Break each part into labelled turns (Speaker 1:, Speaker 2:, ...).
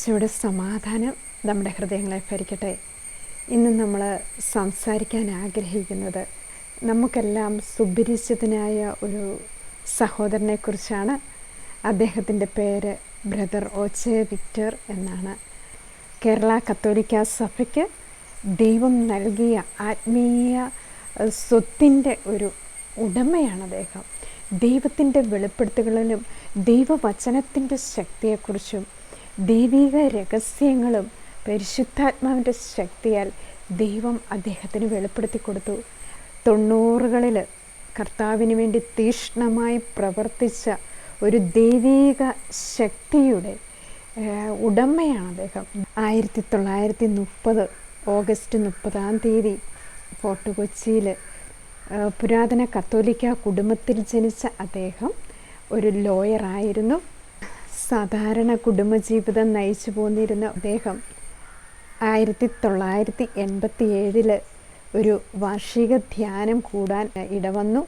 Speaker 1: ഈശോയുടെ സമാധാനം നമ്മുടെ ഹൃദയങ്ങളെ ഭരിക്കട്ടെ. ഇന്ന് നമ്മൾ സംസാരിക്കാൻ ആഗ്രഹിക്കുന്നത് നമുക്കെല്ലാം സുപരിചിതനായ ഒരു സഹോദരനെക്കുറിച്ചാണ്. അദ്ദേഹത്തിൻ്റെ പേര് ബ്രദർ ഒ.ജെ. വിക്ടർ എന്നാണ്. കേരള കത്തോലിക്ക സഭയ്ക്ക് ദൈവം നൽകിയ ആത്മീയ സ്വത്തിൻ്റെ ഒരു ഉടമയാണ് അദ്ദേഹം. ദൈവത്തിൻ്റെ വെളിപ്പെടുത്തലുകളിലും ദൈവവചനത്തിൻ്റെ ശക്തിയെക്കുറിച്ചും ദൈവിക രഹസ്യങ്ങളും പരിശുദ്ധാത്മാവിൻ്റെ ശക്തിയാൽ ദൈവം അദ്ദേഹത്തിന് വെളിപ്പെടുത്തി കൊടുത്തു. 90കളിൽ കർത്താവിന് വേണ്ടി തീക്ഷ്ണമായി പ്രവർത്തിച്ച ഒരു ദൈവിക ശക്തിയുടെ ഉടമയാണ് അദ്ദേഹം. 1930 ഓഗസ്റ്റ് 30 ഫോർട്ട് കൊച്ചിയിൽ പുരാതന കത്തോലിക്ക കുടുംബത്തിൽ ജനിച്ച അദ്ദേഹം ഒരു ലോയറായിരുന്നു. സാധാരണ കുടുംബജീവിതം നയിച്ചു പോന്നിരുന്ന അദ്ദേഹം 1987 ഒരു വാർഷിക ധ്യാനം കൂടാൻ ഇടവന്നു.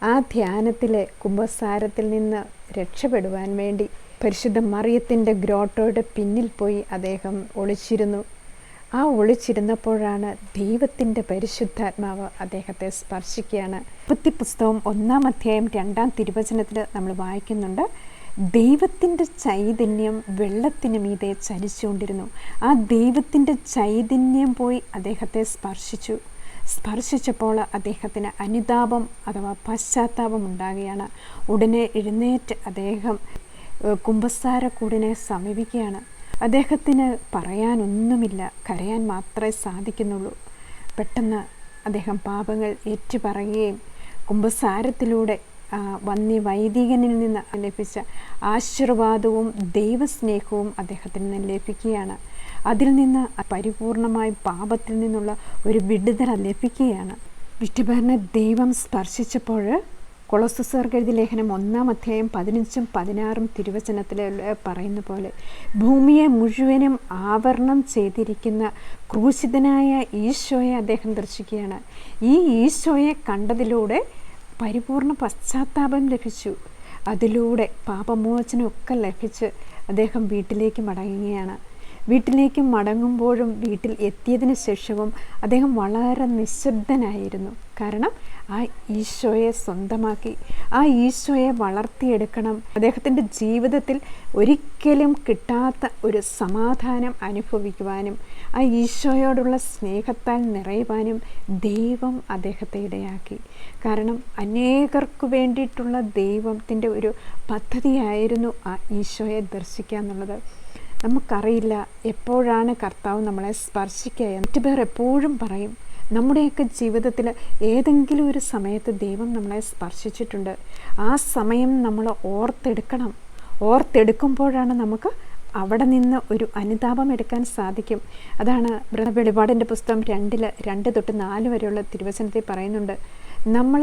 Speaker 1: ആ ധ്യാനത്തിലെ കുമ്പസാരത്തിൽ നിന്ന് രക്ഷപ്പെടുവാൻ വേണ്ടി പരിശുദ്ധ മറിയത്തിൻ്റെ ഗ്രോട്ടോയുടെ പിന്നിൽ പോയി അദ്ദേഹം ഒളിച്ചിരുന്നു. ആ ഒളിച്ചിരുന്നപ്പോഴാണ് ദൈവത്തിൻ്റെ പരിശുദ്ധാത്മാവ് അദ്ദേഹത്തെ സ്പർശിക്കുകയാണ്. പുസ്തകം 1 അധ്യായം 2 തിരുവചനത്തിൽ നമ്മൾ വായിക്കുന്നുണ്ട്, ദൈവത്തിൻ്റെ ചൈതന്യം വെള്ളത്തിന് മീതെ ചലിച്ചുകൊണ്ടിരുന്നു. ആ ദൈവത്തിൻ്റെ ചൈതന്യം പോയി അദ്ദേഹത്തെ സ്പർശിച്ചപ്പോൾ അദ്ദേഹത്തിന് അനുതാപം അഥവാ പശ്ചാത്താപം ഉണ്ടാകുകയാണ്. ഉടനെ എഴുന്നേറ്റ് അദ്ദേഹം കുമ്പസാരക്കൂടിനെ സമീപിക്കുകയാണ്. അദ്ദേഹത്തിന് പറയാനൊന്നുമില്ല, കരയാൻ മാത്രമേ സാധിക്കുന്നുള്ളൂ. പെട്ടെന്ന് അദ്ദേഹം പാപങ്ങൾ ഏറ്റുപറയുകയും കുമ്പസാരത്തിലൂടെ വന്യവൈദികനിൽ നിന്ന് ലഭിച്ച ആശീർവാദവും ദൈവസ്നേഹവും അദ്ദേഹത്തിന് നിന്ന് ലഭിക്കുകയാണ്. അതിൽ നിന്ന് പരിപൂർണമായി പാപത്തിൽ നിന്നുള്ള ഒരു വിടുതൽ ലഭിക്കുകയാണ്. വിറ്റുപേറിനെ ദൈവം സ്പർശിച്ചപ്പോൾ കൊളോസ്യർക്ക് എഴുതിയ ലേഖനം 1 അധ്യായം 15-16 തിരുവചനത്തിൽ പറയുന്ന പോലെ ഭൂമിയെ മുഴുവനും ആവരണം ചെയ്തിരിക്കുന്ന ക്രൂശിതനായ ഈശോയെ അദ്ദേഹം ദർശിക്കുകയാണ്. ഈ ഈശോയെ കണ്ടതിലൂടെ പരിപൂർണ പശ്ചാത്താപം ലഭിച്ചു. അതിലൂടെ പാപമോചനമൊക്കെ ലഭിച്ച് അദ്ദേഹം വീട്ടിലേക്ക് മടങ്ങുകയാണ്. വീട്ടിലേക്ക് മടങ്ങുമ്പോഴും വീട്ടിൽ എത്തിയതിന് ശേഷവും അദ്ദേഹം വളരെ നിശബ്ദനായിരുന്നു. കാരണം ആ ഈശോയെ സ്വന്തമാക്കി, ആ ഈശോയെ വളർത്തിയെടുക്കണം. അദ്ദേഹത്തിൻ്റെ ജീവിതത്തിൽ ഒരിക്കലും കിട്ടാത്ത ഒരു സമാധാനം അനുഭവിക്കുവാനും ആ ഈശോയോടുള്ള സ്നേഹത്താൽ നിറയുവാനും ദൈവം അദ്ദേഹത്തെ ഇടയാക്കി. കാരണം അനേകർക്ക് വേണ്ടിയിട്ടുള്ള ദൈവത്തിൻ്റെ ഒരു പദ്ധതിയായിരുന്നു ആ ഈശോയെ ദർശിക്കുക എന്നുള്ളത്. നമുക്കറിയില്ല എപ്പോഴാണ് കർത്താവ് നമ്മളെ സ്പർശിക്കുക. മറ്റു പേർ എപ്പോഴും പറയും നമ്മുടെയൊക്കെ ജീവിതത്തിൽ ഏതെങ്കിലും ഒരു സമയത്ത് ദൈവം നമ്മളെ സ്പർശിച്ചിട്ടുണ്ട്. ആ സമയം നമ്മൾ ഓർത്തെടുക്കുമ്പോഴാണ് നമുക്ക് അവിടെ നിന്ന് ഒരു അനുതാപം എടുക്കാൻ സാധിക്കും. അതാണ് വെളിപാടിൻ്റെ പുസ്തകം 2:2-4 വരെയുള്ള തിരുവചനത്തിൽ പറയുന്നുണ്ട്, നമ്മൾ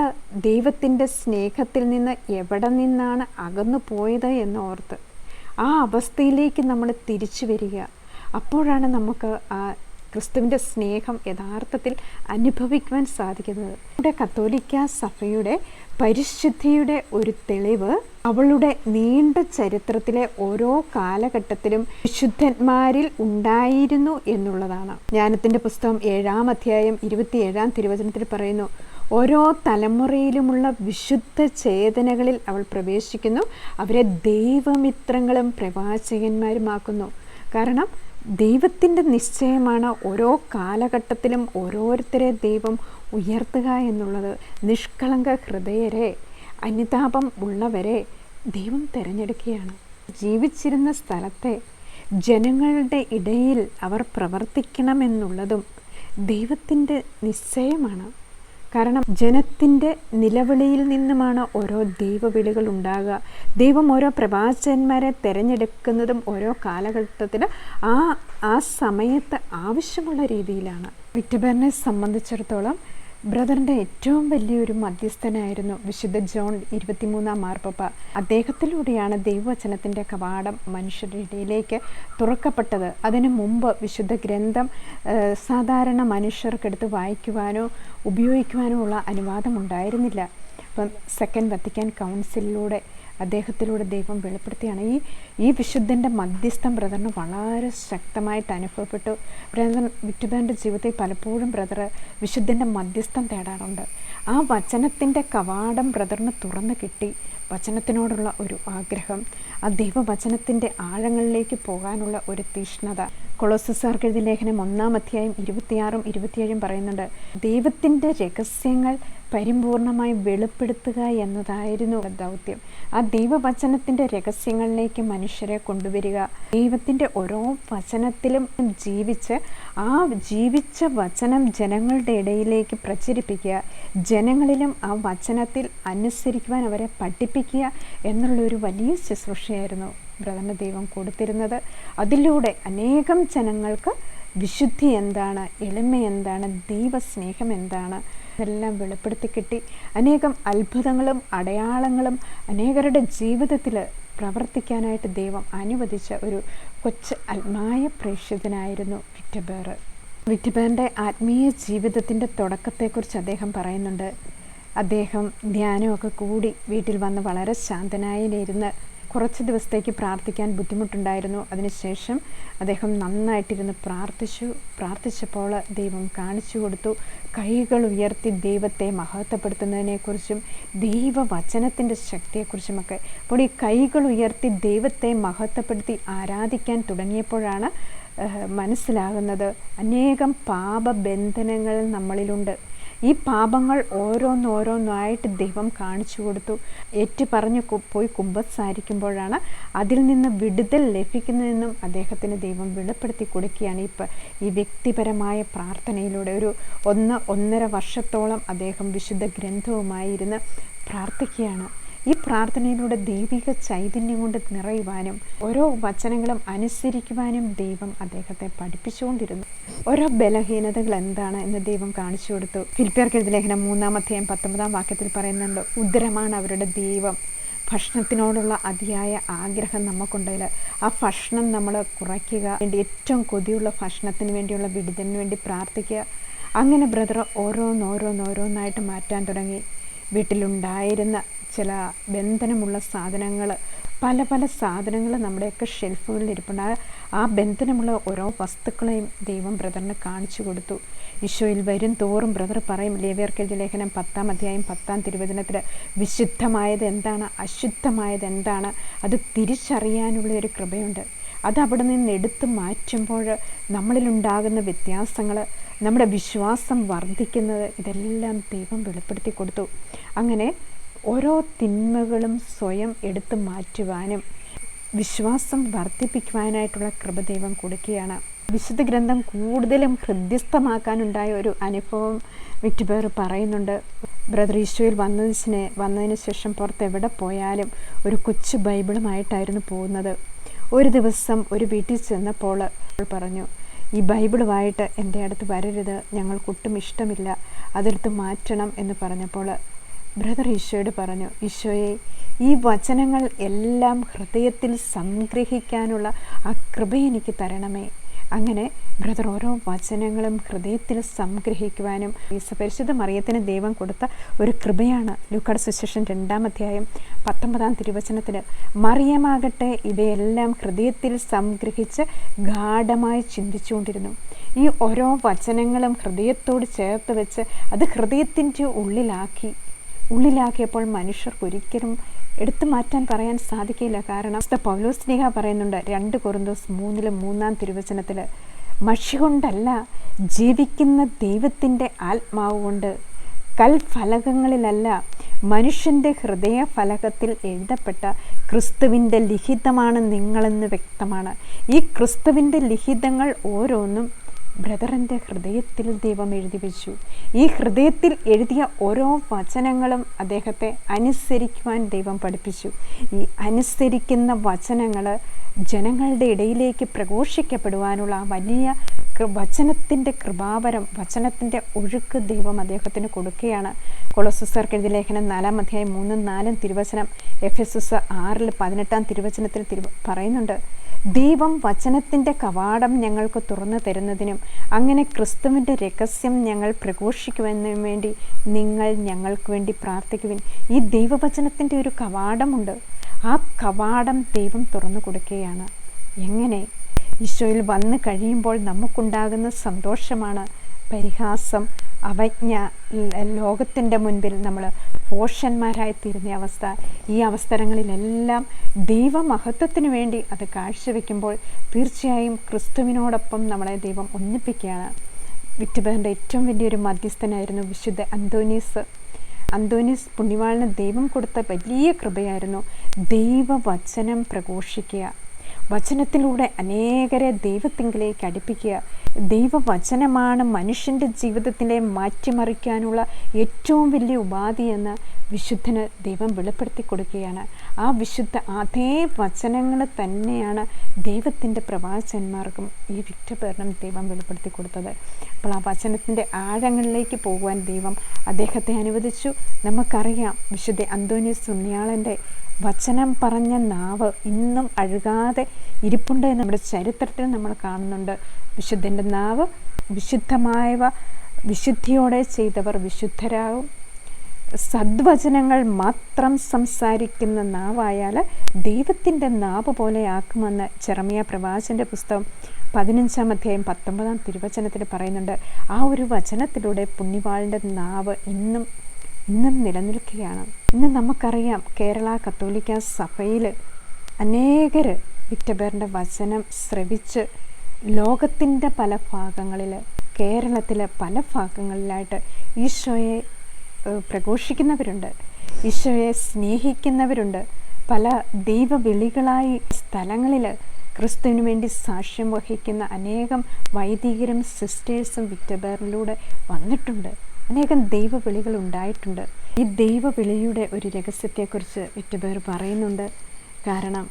Speaker 1: ദൈവത്തിൻ്റെ സ്നേഹത്തിൽ നിന്ന് എവിടെ നിന്നാണ് അകന്നു പോയത് എന്നോർത്ത് ആ അവസ്ഥയിലേക്ക് നമ്മൾ തിരിച്ചു വരിക. അപ്പോഴാണ് നമുക്ക് ആ ക്രിസ്തുവിൻ്റെ സ്നേഹം യഥാർത്ഥത്തിൽ അനുഭവിക്കുവാൻ സാധിക്കുന്നത്. നമ്മുടെ കത്തോലിക്ക സഭയുടെ പരിശുദ്ധിയുടെ ഒരു തെളിവ് അവളുടെ നീണ്ട ചരിത്രത്തിലെ ഓരോ കാലഘട്ടത്തിലും വിശുദ്ധന്മാരിൽ ഉണ്ടായിരുന്നു എന്നുള്ളതാണ്. ജ്ഞാനത്തിൻ്റെ പുസ്തകം 7 അധ്യായം 27 തിരുവചനത്തിൽ പറയുന്നു, ഓരോ തലമുറയിലുമുള്ള വിശുദ്ധ ചേതനകളിൽ അവൾ പ്രവേശിക്കുന്നു, അവരെ ദൈവമിത്രങ്ങളും പ്രവാചകന്മാരുമാക്കുന്നു. കാരണം ദൈവത്തിൻ്റെ നിശ്ചയമാണ് ഓരോ കാലഘട്ടത്തിലും ഓരോരുത്തരെ ദൈവം ഉയർത്തുക എന്നുള്ളത്. നിഷ്കളങ്ക ഹൃദയരെ, അനുതാപം ഉള്ളവരെ ദൈവം തിരഞ്ഞെടുക്കുകയാണ്. ജീവിച്ചിരുന്ന സ്ഥലത്തെ ജനങ്ങളുടെ ഇടയിൽ അവർ പ്രവർത്തിക്കണമെന്നുള്ളതും ദൈവത്തിൻ്റെ നിശ്ചയമാണ്. കാരണം ജനത്തിൻ്റെ നിലവിളിയിൽ നിന്നുമാണ് ഓരോ ദൈവവിളികൾ ഉണ്ടാകുക. ദൈവം ഓരോ പ്രവാചകന്മാരെ തിരഞ്ഞെടുക്കുന്നതും ഓരോ കാലഘട്ടത്തിൽ ആ സമയത്ത് ആവശ്യമുള്ള രീതിയിലാണ്. വിക്ടബറിനെ സംബന്ധിച്ചിടത്തോളം ബ്രദറിൻ്റെ ഏറ്റവും വലിയൊരു മധ്യസ്ഥനായിരുന്നു വിശുദ്ധ ജോൺ 23 മാർപ്പാപ്പ. അദ്ദേഹത്തിലൂടെയാണ് ദൈവവചനത്തിൻ്റെ കവാടം മനുഷ്യരുടെ ഇടയിലേക്ക് തുറക്കപ്പെട്ടത്. അതിനു മുമ്പ് വിശുദ്ധ ഗ്രന്ഥം സാധാരണ മനുഷ്യർക്കെടുത്ത് വായിക്കുവാനോ ഉപയോഗിക്കുവാനോ ഉള്ള അനുവാദം ഉണ്ടായിരുന്നില്ല. അപ്പം സെക്കൻഡ് വത്തിക്കാൻ കൗൺസിലിലൂടെ അദ്ദേഹത്തിലൂടെ ദൈവം വെളിപ്പെടുത്തിയാണ്. ഈ വിശുദ്ധൻ്റെ മധ്യസ്ഥം ബ്രദറിന് വളരെ ശക്തമായിട്ട് അനുഭവപ്പെട്ടു. ബ്രദർ വിറ്റുബാൻ്റെ ജീവിതത്തിൽ പലപ്പോഴും ബ്രദർ വിശുദ്ധൻ്റെ മധ്യസ്ഥം തേടാറുണ്ട്. ആ വചനത്തിൻ്റെ കവാടം ബ്രദറിന് തുറന്നു കിട്ടി. വചനത്തിനോടുള്ള ഒരു ആഗ്രഹം, ആ ദൈവവചനത്തിൻ്റെ ആഴങ്ങളിലേക്ക് പോകാനുള്ള ഒരു തീഷ്ണത. കൊളോസ്യർക്കെഴുതിയ എഴുതിയ ലേഖനം 1-ാം അധ്യായം 26-27 പറയുന്നുണ്ട്, ദൈവത്തിൻ്റെ രഹസ്യങ്ങൾ പരിപൂർണമായി വെളിപ്പെടുത്തുക എന്നതായിരുന്നു ദൗത്യം. ആ ദൈവവചനത്തിൻ്റെ രഹസ്യങ്ങളിലേക്ക് മനുഷ്യരെ കൊണ്ടുവരിക, ദൈവത്തിൻ്റെ ഓരോ വചനത്തിലും ജീവിച്ച് ആ ജീവിച്ച വചനം ജനങ്ങളുടെ ഇടയിലേക്ക് പ്രചരിപ്പിക്കുക, ജനങ്ങളിലും ആ വചനത്തിൽ അനുസരിക്കുവാൻ അവരെ പഠിപ്പിക്കുക എന്നുള്ളൊരു വലിയ ശുശ്രൂഷയായിരുന്നു ബ്രദറിന് ദൈവം കൊടുത്തിരുന്നത്. അതിലൂടെ അനേകം ജനങ്ങൾക്ക് വിശുദ്ധി എന്താണ്, എളിമ എന്താണ്, ദൈവസ്നേഹം എന്താണ് ഇതെല്ലാം വെളിപ്പെടുത്തി കിട്ടി. അനേകം അത്ഭുതങ്ങളും അടയാളങ്ങളും അനേകരുടെ ജീവിതത്തിൽ പ്രവർത്തിക്കാനായിട്ട് ദൈവം അനുവദിച്ച ഒരു കൊച്ചു ആത്മായ പ്രേക്ഷിതനായിരുന്നു വിറ്റുബാർ. വിറ്റുബാറിൻ്റെ ആത്മീയ ജീവിതത്തിൻ്റെ തുടക്കത്തെക്കുറിച്ച് അദ്ദേഹം പറയുന്നുണ്ട്. അദ്ദേഹം ധ്യാനമൊക്കെ കൂടി വീട്ടിൽ വന്ന് വളരെ ശാന്തനായിരുന്ന് കുറച്ച് ദിവസത്തേക്ക് പ്രാർത്ഥിക്കാൻ ബുദ്ധിമുട്ടുണ്ടായിരുന്നു. അതിനുശേഷം അദ്ദേഹം നന്നായിട്ടിരുന്ന് പ്രാർത്ഥിച്ചപ്പോൾ ദൈവം കാണിച്ചു കൊടുത്തു. കൈകൾ ഉയർത്തി ദൈവത്തെ മഹത്വപ്പെടുത്തുന്നതിനെക്കുറിച്ചും ദൈവവചനത്തിൻ്റെ ശക്തിയെക്കുറിച്ചുമൊക്കെ. അപ്പോൾ ഈ കൈകൾ ഉയർത്തി ദൈവത്തെ മഹത്വപ്പെടുത്തി ആരാധിക്കാൻ തുടങ്ങിയപ്പോഴാണ് മനസ്സിലാകുന്നത് അനേകം പാപബന്ധനങ്ങൾ നമ്മളിലുണ്ട്. ഈ പാപങ്ങൾ ഓരോന്നോരോന്നായിട്ട് ദൈവം കാണിച്ചു കൊടുത്തു. പറഞ്ഞ് പോയി കുമ്പസാരിക്കുമ്പോഴാണ് അതിൽ നിന്ന് വിടുതൽ ലഭിക്കുന്നതെന്നും അദ്ദേഹത്തിന് ദൈവം വെളിപ്പെടുത്തി കൊടുക്കുകയാണ്. ഈ വ്യക്തിപരമായ പ്രാർത്ഥനയിലൂടെ 1.5 വർഷത്തോളം അദ്ദേഹം വിശുദ്ധ ഗ്രന്ഥവുമായി ഇരുന്ന് പ്രാർത്ഥിക്കുകയാണ്. ഈ പ്രാർത്ഥനയിലൂടെ ദൈവിക ചൈതന്യം കൊണ്ട് നിറയുവാനും ഓരോ വചനങ്ങളും അനുസരിക്കുവാനും ദൈവം അദ്ദേഹത്തെ പഠിപ്പിച്ചുകൊണ്ടിരുന്നു. ഓരോ ബലഹീനതകൾ എന്താണ് എന്ന് ദൈവം കാണിച്ചു കൊടുത്തു. ഫിലിപ്പിയർക്കെഴുതിയ എഴുതിയ ലേഖനം 3-ാം അധ്യായം 19-ാം വാക്യത്തിൽ പറയുന്നുണ്ട്, ഉദരമാണ് അവരുടെ ദൈവം. ഭക്ഷണത്തിനോടുള്ള അതിയായ ആഗ്രഹം നമുക്കുണ്ടെങ്കിൽ ആ ഭക്ഷണം നമ്മൾ കുറയ്ക്കുക, ഏറ്റവും കൊതിയുള്ള ഭക്ഷണത്തിന് വേണ്ടിയുള്ള വിടുതലിന് വേണ്ടി പ്രാർത്ഥിക്കുക. അങ്ങനെ ബ്രദർ ഓരോന്നായിട്ട് മാറ്റാൻ തുടങ്ങി. വീട്ടിലുണ്ടായിരുന്ന ചില ബന്ധനമുള്ള സാധനങ്ങൾ, പല സാധനങ്ങൾ നമ്മുടെയൊക്കെ ഷെൽഫുകളിൽ ഇരിപ്പുണ്ട്. ആ ബന്ധനമുള്ള ഓരോ വസ്തുക്കളെയും ദൈവം ബ്രദറിന് കാണിച്ചു കൊടുത്തു. ഈശോയിൽ വരും തോറും ബ്രദർ പറയും, ലേവ്യർക്കെഴുതിയ ലേഖനം 10-ാം അധ്യായം 10-ാം തിരുവചനത്തിൽ വിശുദ്ധമായത് എന്താണ്, അശുദ്ധമായത് എന്താണ്, അത് തിരിച്ചറിയാനുള്ള ഒരു കൃപയുണ്ട്. അത് അവിടെ നിന്ന് എടുത്തു മാറ്റുമ്പോൾ നമ്മളിലുണ്ടാകുന്ന വ്യത്യാസങ്ങൾ, നമ്മുടെ വിശ്വാസം വർദ്ധിക്കുന്നത്, ഇതെല്ലാം ദൈവം വെളിപ്പെടുത്തി കൊടുത്തു. അങ്ങനെ ഓരോ തിന്മകളും സ്വയം എടുത്തു മാറ്റുവാനും വിശ്വാസം വർദ്ധിപ്പിക്കുവാനായിട്ടുള്ള കൃപ ദൈവം കൊടുക്കുകയാണ്. വിശുദ്ധ ഗ്രന്ഥം കൂടുതലും ഹൃദ്യസ്ഥമാക്കാനുണ്ടായ ഒരു അനുഭവം വിറ്റുബാർ പറയുന്നുണ്ട്. ബ്രദർ ഈശോയിൽ വന്നതിന് ശേഷം പുറത്ത് എവിടെ പോയാലും ഒരു കൊച്ചു ബൈബിളുമായിട്ടായിരുന്നു പോകുന്നത്. ഒരു ദിവസം ഒരു വീട്ടിൽ ചെന്നപ്പോൾ പറഞ്ഞു, ഈ ബൈബിളുമായിട്ട് എൻ്റെ അടുത്ത് വരരുത്, ഞങ്ങൾക്കൊട്ടും ഇഷ്ടമില്ല, അതെടുത്ത് മാറ്റണം എന്ന് പറഞ്ഞപ്പോൾ ബ്രദർ ഈശോയോട് പറഞ്ഞു, ഈശോയെ, ഈ വചനങ്ങൾ എല്ലാം ഹൃദയത്തിൽ സംഗ്രഹിക്കാനുള്ള ആ കൃപ എനിക്ക് തരണമേ. അങ്ങനെ ബ്രദർ ഓരോ വചനങ്ങളും ഹൃദയത്തിൽ സംഗ്രഹിക്കുവാനും പരിശുദ്ധ മറിയത്തിന് ദൈവം കൊടുത്ത ഒരു കൃപയാണ്. ലൂക്കായുടെ സുവിശേഷം 2-ാം അധ്യായം 19-ാം തിരുവചനത്തിൽ മറിയമാകട്ടെ ഇവയെല്ലാം ഹൃദയത്തിൽ സംഗ്രഹിച്ച് ഗാഢമായി ചിന്തിച്ചുകൊണ്ടിരുന്നു. ഈ ഓരോ വചനങ്ങളും ഹൃദയത്തോട് ചേർത്ത് വെച്ച് അത് ഹൃദയത്തിൻ്റെ ഉള്ളിലാക്കിയപ്പോൾ മനുഷ്യർക്ക് ഒരിക്കലും എടുത്തു മാറ്റാൻ പറയാൻ സാധിക്കില്ല. കാരണം പൗലോസ് ശ്ലീഹ പറയുന്നുണ്ട് 2 കൊരിന്തോസ് 3-ാം തിരുവചനത്തിൽ, മഷി കൊണ്ടല്ല, ജീവിക്കുന്ന ദൈവത്തിൻ്റെ ആത്മാവ് കൊണ്ട്, കൽഫലകങ്ങളിലല്ല, മനുഷ്യൻ്റെ ഹൃദയഫലകത്തിൽ എഴുതപ്പെട്ട ക്രിസ്തുവിൻ്റെ ലിഖിതമാണ് നിങ്ങളെന്ന് വ്യക്തമാണ്. ഈ ക്രിസ്തുവിൻ്റെ ലിഖിതങ്ങൾ ഓരോന്നും ബ്രദറിൻ്റെ ഹൃദയത്തിൽ ദൈവം എഴുതി വെച്ചു. ഈ ഹൃദയത്തിൽ എഴുതിയ ഓരോ വചനങ്ങളും അദ്ദേഹത്തെ അനുസരിക്കുവാൻ ദൈവം പഠിപ്പിച്ചു. ഈ അനുസരിക്കുന്ന വചനങ്ങൾ ജനങ്ങളുടെ ഇടയിലേക്ക് പ്രഘോഷിക്കപ്പെടുവാനുള്ള വലിയ വചനത്തിൻ്റെ കൃപാവരം, വചനത്തിൻ്റെ ഒഴുക്ക് ദൈവം അദ്ദേഹത്തിന് കൊടുക്കുകയാണ്. കൊളോസ്യർക്കെഴുതിയ എഴുതിയ ലേഖനം 4-ാം അധ്യായം 3-4 തിരുവചനം, എഫെസസ് 6-18 തിരുവചനത്തിൽ പറയുന്നുണ്ട്, ദൈവം വചനത്തിൻ്റെ കവാടം ഞങ്ങൾക്ക് തുറന്നു തരുന്നതിനും അങ്ങനെ ക്രിസ്തുവിൻ്റെ രഹസ്യം ഞങ്ങൾ പ്രഘോഷിക്കുവാനും വേണ്ടി നിങ്ങൾ ഞങ്ങൾക്ക് വേണ്ടി പ്രാർത്ഥിക്കുവിൻ. ഈ ദൈവവചനത്തിൻ്റെ ഒരു കവാടമുണ്ട്. ആ കവാടം ദൈവം തുറന്നു കൊടുക്കുകയാണ്. എങ്ങനെ? ഈശോയിൽ വന്നു കഴിയുമ്പോൾ നമുക്കുണ്ടാകുന്ന സന്തോഷമാണ്. പരിഹാസം, അവജ്ഞ, ലോകത്തിൻ്റെ മുൻപിൽ നമ്മൾ ഭോഷന്മാരായി തീരുന്ന അവസ്ഥ, ഈ അവസരങ്ങളിലെല്ലാം ദൈവമഹത്വത്തിന് വേണ്ടി അത് കാഴ്ചവെക്കുമ്പോൾ തീർച്ചയായും ക്രിസ്തുവിനോടൊപ്പം നമ്മളെ ദൈവം ഒന്നിപ്പിക്കുകയാണ്. വിറ്റുബറിൻ്റെ ഏറ്റവും വലിയൊരു മധ്യസ്ഥനായിരുന്നു വിശുദ്ധ അന്തോനീസ്. അന്തോനീസ് പുണ്യവാളിന് ദൈവം കൊടുത്ത വലിയ കൃപയായിരുന്നു ദൈവവചനം പ്രഘോഷിക്കുക, വചനത്തിലൂടെ അനേകരെ ദൈവത്തിങ്കിലേക്ക് അടുപ്പിക്കുക. ദൈവവചനമാണ് മനുഷ്യൻ്റെ ജീവിതത്തിലെ മാറ്റിമറിക്കാനുള്ള ഏറ്റവും വലിയ ഉപാധി എന്ന് വിശുദ്ധന് ദൈവം വെളിപ്പെടുത്തി കൊടുക്കുകയാണ്. ആ വിശുദ്ധ അതേ വചനങ്ങൾ തന്നെയാണ് ദൈവത്തിൻ്റെ പ്രവാചകന്മാർക്കും ഈ വിറ്റുബറിനും ദൈവം വെളിപ്പെടുത്തി കൊടുത്തത്. അപ്പോൾ ആ വചനത്തിൻ്റെ ആഴങ്ങളിലേക്ക് പോകുവാൻ ദൈവം അദ്ദേഹത്തെ അനുവദിച്ചു. നമുക്കറിയാം, വിശുദ്ധ അന്തോനീസ് പുണ്യാളൻ്റെ വചനം പറഞ്ഞ നാവ് ഇന്നും അഴുകാതെ ഇരിപ്പുണ്ട് എന്ന് നമ്മുടെ ചരിത്രത്തിൽ നമ്മൾ കാണുന്നുണ്ട്. വിശുദ്ധൻ്റെ നാവ് വിശുദ്ധമായവ വിശുദ്ധിയോടെ ചെയ്തവർ വിശുദ്ധരാകും. സദ്വചനങ്ങൾ മാത്രം സംസാരിക്കുന്ന നാവായാൽ ദൈവത്തിൻ്റെ നാവ് പോലെ ആക്കുമെന്ന് ജെറമ്യാ പ്രവാചകൻ്റെ പുസ്തകം 15-ാം അധ്യായം 19-ാം തിരുവചനത്തിൽ പറയുന്നുണ്ട്. ആ ഒരു വചനത്തിലൂടെ പുണ്യവാളിൻ്റെ നാവ് ഇന്നും നിലനിൽക്കുകയാണ്. ഇന്ന് നമുക്കറിയാം, കേരള കത്തോലിക്ക സഭയിൽ അനേകർ വിറ്റുബറിൻ്റെ വചനം ശ്രവിച്ച് ലോകത്തിൻ്റെ പല ഭാഗങ്ങളിൽ, കേരളത്തിലെ പല ഭാഗങ്ങളിലായിട്ട് ഈശോയെ പ്രഘോഷിക്കുന്നവരുണ്ട്, ഈശോയെ സ്നേഹിക്കുന്നവരുണ്ട്. പല ദൈവവിളികളായി സ്ഥലങ്ങളിൽ ക്രിസ്തുവിന് വേണ്ടി സാക്ഷ്യം വഹിക്കുന്ന അനേകം വൈദികരും സിസ്റ്റേഴ്സും വിറ്റുബറിലൂടെ വന്നിട്ടുണ്ട്. അനേകം ദൈവവിളികൾ ഉണ്ടായിട്ടുണ്ട്. ഈ ദൈവവിളിയുടെ ഒരു രഹസ്യത്തെക്കുറിച്ച് വിറ്റുബർ പറയുന്നുണ്ട്. കാരണം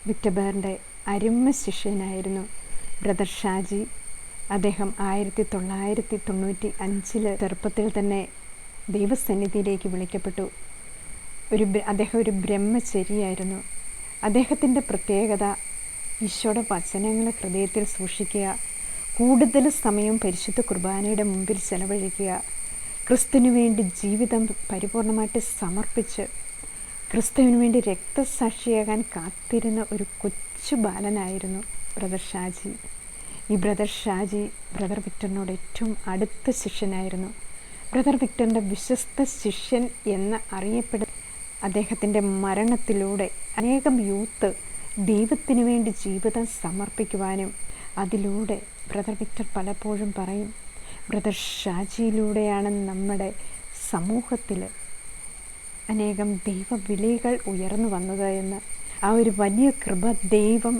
Speaker 1: വിറ്റുബറിൻ്റെ അരുമ ശിഷ്യനായിരുന്നു ബ്രദർ ഷാജി. അദ്ദേഹം 1995 ചെറുപ്പത്തിൽ തന്നെ ദൈവസന്നിധിയിലേക്ക് വിളിക്കപ്പെട്ടു. അദ്ദേഹം ഒരു ബ്രഹ്മചരിയായിരുന്നു. അദ്ദേഹത്തിൻ്റെ പ്രത്യേകത ഈശോയുടെ വചനങ്ങൾ ഹൃദയത്തിൽ സൂക്ഷിക്കുക, കൂടുതൽ സമയം പരിശുദ്ധ കുർബാനയുടെ മുമ്പിൽ ചെലവഴിക്കുക, ക്രിസ്തുവിന് വേണ്ടി ജീവിതം പരിപൂർണമായിട്ട് സമർപ്പിച്ച് ക്രിസ്തുവിന് വേണ്ടി രക്തസാക്ഷിയാകാൻ കാത്തിരുന്ന ഒരു കൊച്ചു ബാലനായിരുന്നു ബ്രദർ ഷാജി. ഈ ബ്രദർ ഷാജി ബ്രദർ വിക്ടറിനോട് ഏറ്റവും അടുത്ത ശിഷ്യനായിരുന്നു. ബ്രദർ വിക്ടറിൻ്റെ വിശ്വസ്ത ശിഷ്യൻ എന്ന് അറിയപ്പെടുന്ന അദ്ദേഹത്തിൻ്റെ മരണത്തിലൂടെ അനേകം യൂത്ത് ദൈവത്തിന് വേണ്ടി ജീവിതം സമർപ്പിക്കുവാനും, അതിലൂടെ ബ്രദർ വിക്ടർ പലപ്പോഴും പറയും, ബ്രദർ ഷാജിയിലൂടെയാണ് നമ്മുടെ സമൂഹത്തിൽ അനേകം ദൈവവിളികൾ ഉയർന്നു വന്നത് എന്ന്. ആ ഒരു വലിയ കൃപ ദൈവം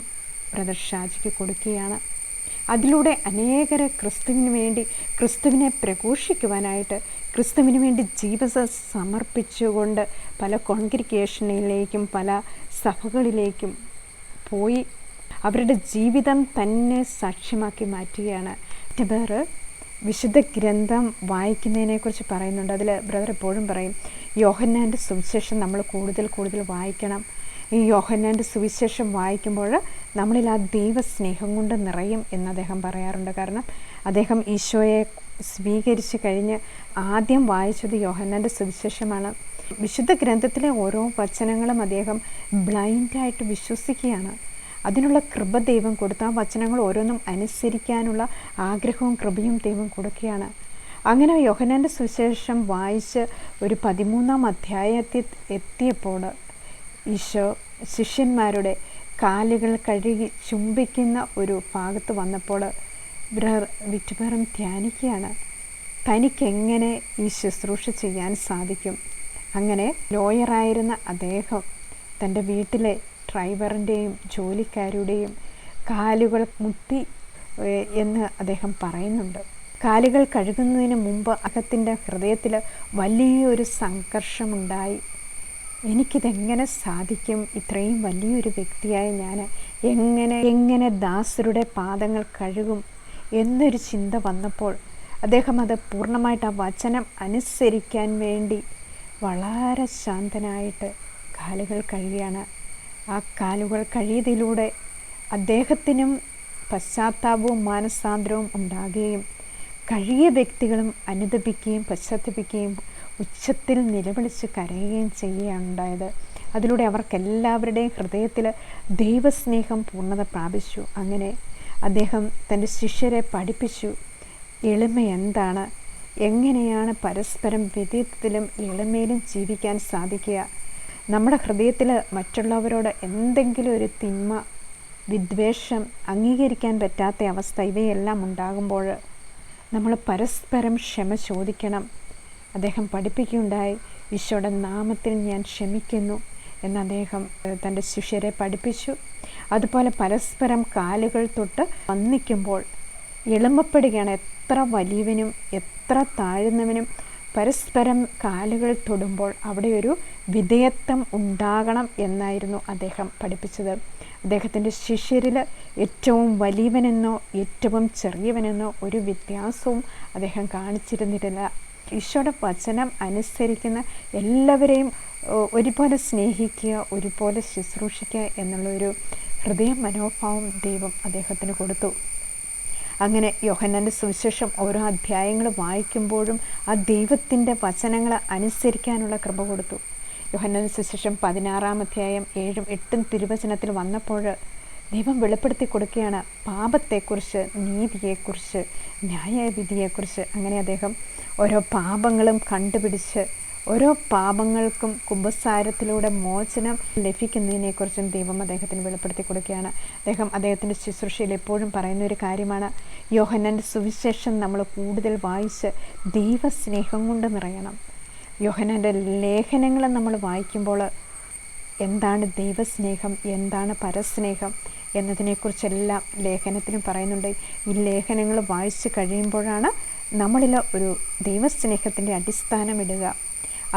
Speaker 1: ബ്രദർ ഷാജിക്ക് കൊടുക്കുകയാണ്. അതിലൂടെ അനേകരെ ക്രിസ്തുവിന് വേണ്ടി, ക്രിസ്തുവിനെ പ്രഘോഷിക്കുവാനായിട്ട്, ക്രിസ്തുവിന് വേണ്ടി ജീവിതം സമർപ്പിച്ചുകൊണ്ട് പല കോൺഗ്രിഗേഷനിലേക്കും പല സഭകളിലേക്കും പോയി അവരുടെ ജീവിതം തന്നെ സാക്ഷ്യമാക്കി മാറ്റുകയാണ്. വേറെ വിശുദ്ധ ഗ്രന്ഥം വായിക്കുന്നതിനെക്കുറിച്ച് പറയുന്നുണ്ട്. അതിൽ ബ്രദർ എപ്പോഴും പറയും, യോഹന്നാൻ്റെ സുവിശേഷം നമ്മൾ കൂടുതൽ വായിക്കണം. ഈ യോഹന്നാൻ്റെ സുവിശേഷം വായിക്കുമ്പോൾ നമ്മളിൽ ആ ദൈവസ്നേഹം കൊണ്ട് നിറയും എന്ന് അദ്ദേഹം പറയാറുണ്ട്. കാരണം അദ്ദേഹം ഈശോയെ സ്വീകരിച്ച് കഴിഞ്ഞ് ആദ്യം വായിച്ചത് യോഹന്നാൻ്റെ സുവിശേഷമാണ്. വിശുദ്ധ ഗ്രന്ഥത്തിലെ ഓരോ വചനങ്ങളും അദ്ദേഹം ബ്ലൈൻഡായിട്ട് വിശ്വസിക്കുകയാണ്. അതിനുള്ള കൃപ ദൈവം കൊടുത്ത് ആ വചനങ്ങൾ ഓരോന്നും അനുസരിക്കാനുള്ള ആഗ്രഹവും കൃപയും ദൈവം കൊടുക്കുകയാണ്. അങ്ങനെ യോഹന്നാൻ്റെ സുവിശേഷം വായിച്ച് ഒരു 13-ാം അധ്യായത്തിൽ എത്തിയപ്പോൾ ഈശോ ശിഷ്യന്മാരുടെ കാലുകൾ കഴുകി ചുംബിക്കുന്ന ഒരു ഭാഗത്ത് വന്നപ്പോൾ വിറ്റുബറും ധ്യാനിക്കുകയാണ്, തനിക്കെങ്ങനെ ഈ ശുശ്രൂഷ ചെയ്യാൻ സാധിക്കും. അങ്ങനെ ലോയറായിരുന്ന അദ്ദേഹം തൻ്റെ വീട്ടിലെ ഡ്രൈവറിൻ്റെയും ജോലിക്കാരുടെയും കാലുകൾ മുത്തി എന്ന് അദ്ദേഹം പറയുന്നുണ്ട്. കാലുകൾ കഴുകുന്നതിന് മുമ്പ് അദ്ദേഹത്തിൻ്റെ ഹൃദയത്തിൽ വലിയൊരു സംഘർഷമുണ്ടായി. എനിക്കിതെങ്ങനെ സാധിക്കും? ഇത്രയും വലിയൊരു വ്യക്തിയായ ഞാൻ എങ്ങനെ ദാസരുടെ പാദങ്ങൾ കഴുകും എന്നൊരു ചിന്ത വന്നപ്പോൾ അദ്ദേഹം അത് പൂർണ്ണമായിട്ട് ആ വചനം അനുസരിക്കാൻ വേണ്ടി വളരെ ശാന്തനായിട്ട് കാലുകൾ കഴുകിയാണ്. ആ കാലുകൾ കഴിയതിലൂടെ അദ്ദേഹത്തിനും പശ്ചാത്താപവും മാനസാന്തരവും ഉണ്ടാകുകയും കഴിയ വ്യക്തികളും അനുദപിക്കുകയും പശ്ചാത്തപിക്കുകയും ഉച്ചത്തിൽ നിലവിളിച്ച് കരയുകയും ചെയ്യുകയാണ് ഉണ്ടായത്. അതിലൂടെ അവർക്കെല്ലാവരുടെയും ഹൃദയത്തിൽ ദൈവസ്നേഹം പൂർണ്ണത പ്രാപിച്ചു. അങ്ങനെ അദ്ദേഹം തൻ്റെ ശിഷ്യരെ പഠിപ്പിച്ചു എളിമ എന്താണ്, എങ്ങനെയാണ് പരസ്പരം വിധേയത്വത്തിലും എളിമയിലും ജീവിക്കാൻ സാധിക്കുക. നമ്മുടെ ഹൃദയത്തിൽ മറ്റുള്ളവരോട് എന്തെങ്കിലും ഒരു തിന്മ, വിദ്വേഷം, അംഗീകരിക്കാൻ പറ്റാത്ത അവസ്ഥ ഇവയെല്ലാം ഉണ്ടാകുമ്പോൾ നമ്മൾ പരസ്പരം ക്ഷമ ചോദിക്കണം. അദ്ദേഹം പഠിപ്പിക്കുകയുണ്ടായി, ഈശോയുടെ നാമത്തിൽ ഞാൻ ക്ഷമിക്കുന്നു എന്ന് അദ്ദേഹം തൻ്റെ ശിഷ്യരെ പഠിപ്പിച്ചു. അതുപോലെ പരസ്പരം കാലുകൾ തൊട്ട് വന്ദിക്കുമ്പോൾ എളിമപ്പെടുകയാണ്. എത്ര വലിയവനും എത്ര താഴ്ന്നവനും പരസ്പരം കാലുകൾ തൊടുമ്പോൾ അവിടെ ഒരു വിധേയത്വം ഉണ്ടാകണം എന്നായിരുന്നു അദ്ദേഹം പഠിപ്പിച്ചത്. അദ്ദേഹത്തിൻ്റെ ശിഷ്യരിൽ ഏറ്റവും വലിയവനെന്നോ ഏറ്റവും ചെറിയവനെന്നോ ഒരു വ്യത്യാസവും അദ്ദേഹം കാണിച്ചിരുന്നില്ല. ഈശോയുടെ വചനം അനുസരിക്കുന്ന എല്ലാവരെയും ഒരുപോലെ സ്നേഹിക്കുക, ഒരുപോലെ ശുശ്രൂഷിക്കുക എന്നുള്ളൊരു ഹൃദയ മനോഭാവം ദൈവം അദ്ദേഹത്തിന് കൊടുത്തു. അങ്ങനെ യോഹന്നാൻ്റെ സുവിശേഷം ഓരോ അധ്യായങ്ങൾ വായിക്കുമ്പോഴും ആ ദൈവത്തിൻ്റെ വചനങ്ങൾ അനുസരിക്കാനുള്ള കൃപ കൊടുത്തു. യോഹന്നാൻ്റെ സുവിശേഷം 16-ാം അധ്യായം 7-ഉം 8-ഉം തിരുവചനത്തിൽ വന്നപ്പോൾ ദൈവം വെളിപ്പെടുത്തി കൊടുക്കുകയാണ് പാപത്തെക്കുറിച്ച്, നീതിയെക്കുറിച്ച്, ന്യായവിധിയെക്കുറിച്ച്. അങ്ങനെ അദ്ദേഹം ഓരോ പാപങ്ങളും കണ്ടുപിടിച്ച് ഓരോ പാപങ്ങൾക്കും കുമ്പസാരത്തിലൂടെ മോചനം ലഭിക്കുന്നതിനെക്കുറിച്ചും ദൈവം അദ്ദേഹത്തിന് വെളിപ്പെടുത്തി കൊടുക്കുകയാണ്. അദ്ദേഹത്തിൻ്റെ ശുശ്രൂഷയിൽ എപ്പോഴും പറയുന്നൊരു കാര്യമാണ്, യോഹന്നാൻ്റെ സുവിശേഷം നമ്മൾ കൂടുതൽ വായിച്ച് ദൈവസ്നേഹം കൊണ്ട് നിറയണം. യോഹന്നാൻ്റെ ലേഖനങ്ങൾ നമ്മൾ വായിക്കുമ്പോൾ എന്താണ് ദൈവസ്നേഹം, എന്താണ് പരസ്നേഹം എന്നതിനെക്കുറിച്ചെല്ലാം ലേഖനത്തിലും പറയുന്നുണ്ട്. ഈ ലേഖനങ്ങൾ വായിച്ച് കഴിയുമ്പോഴാണ് നമ്മളിൽ ഒരു ദൈവസ്നേഹത്തിൻ്റെ അടിസ്ഥാനം ഇടുക.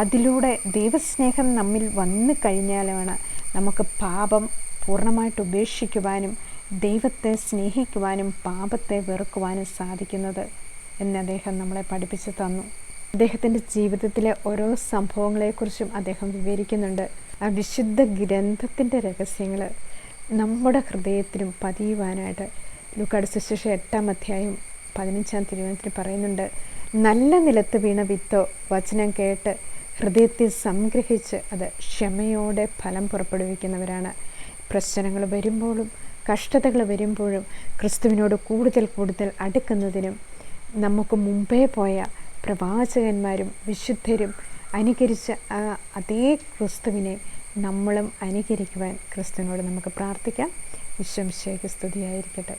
Speaker 1: അതിലൂടെ ദൈവസ്നേഹം നമ്മിൽ വന്നു കഴിഞ്ഞാലാണ് നമുക്ക് പാപം പൂർണ്ണമായിട്ട് ഉപേക്ഷിക്കുവാനും ദൈവത്തെ സ്നേഹിക്കുവാനും പാപത്തെ വെറുക്കുവാനും സാധിക്കുന്നത് എന്ന് അദ്ദേഹം നമ്മളെ പഠിപ്പിച്ചു തന്നു. അദ്ദേഹത്തിൻ്റെ ജീവിതത്തിലെ ഓരോ സംഭവങ്ങളെക്കുറിച്ചും അദ്ദേഹം വിവരിക്കുന്നുണ്ട്. ആ വിശുദ്ധ ഗ്രന്ഥത്തിൻ്റെ രഹസ്യങ്ങൾ നമ്മുടെ ഹൃദയത്തിലും പതിയുവാനായിട്ട് ലൂക്കായുടെ സുവിശേഷം 8-ാം അധ്യായം 15-ാം തിരുവചനത്തിൽ പറയുന്നുണ്ട്, നല്ല നിലത്ത് വീണ വിത്തോ വചനം കേട്ട് ഹൃദയത്തിൽ സംഗ്രഹിച്ച് അത് ക്ഷമയോടെ ഫലം പുറപ്പെടുവിക്കുന്നവരാണ്. പ്രശ്നങ്ങൾ വരുമ്പോഴും കഷ്ടതകൾ വരുമ്പോഴും ക്രിസ്തുവിനോട് കൂടുതൽ കൂടുതൽ അടുക്കുന്നതിനും നമുക്ക് മുമ്പേ പോയ പ്രവാചകന്മാരും വിശുദ്ധരും അനുകരിച്ച അതേ ക്രിസ്തുവിനെ നമ്മളും അനുകരിക്കുവാൻ ക്രിസ്തുവിനോട് നമുക്ക് പ്രാർത്ഥിക്കാം. ഈശോ മിശിഹായ്ക്ക് സ്തുതിയായിരിക്കട്ടെ.